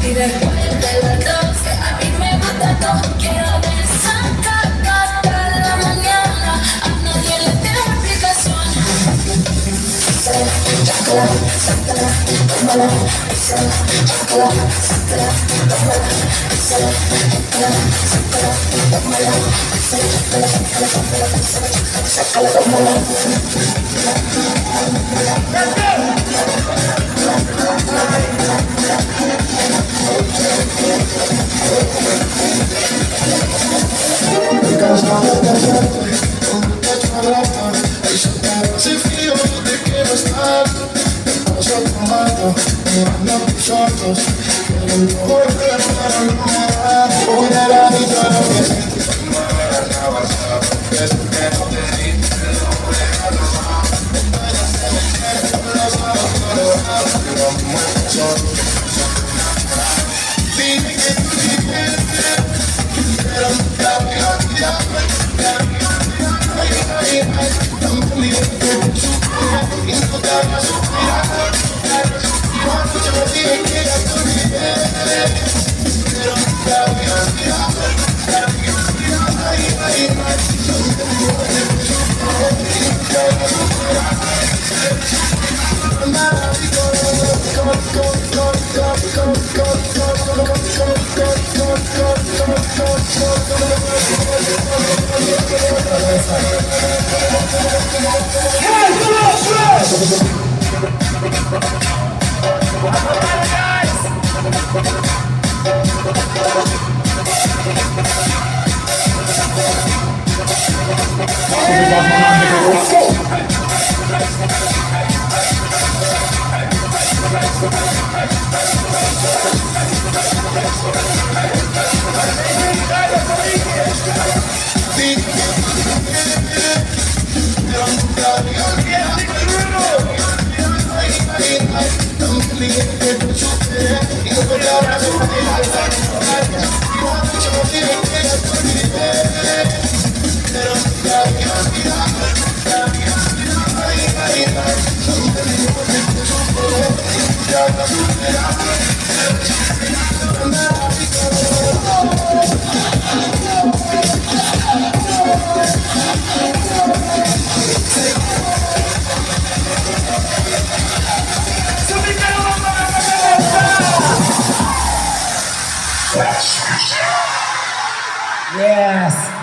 Y después de las 12 a mí me gusta todo. Quiero desacatar hasta la mañana. A nadie le tengo explicación. Ese frío de que no estás, te paso tomando, mirando tus ojos, queriendo volver para olvidar. Olvidar y todo lo que sientes, no era avanzado, es que no te di, no puedes atrasar. Vaya se me quiere con los ojos colorados, pero me muero solo. Dime que tú quieres, pero nunca me olvidarme. Yes.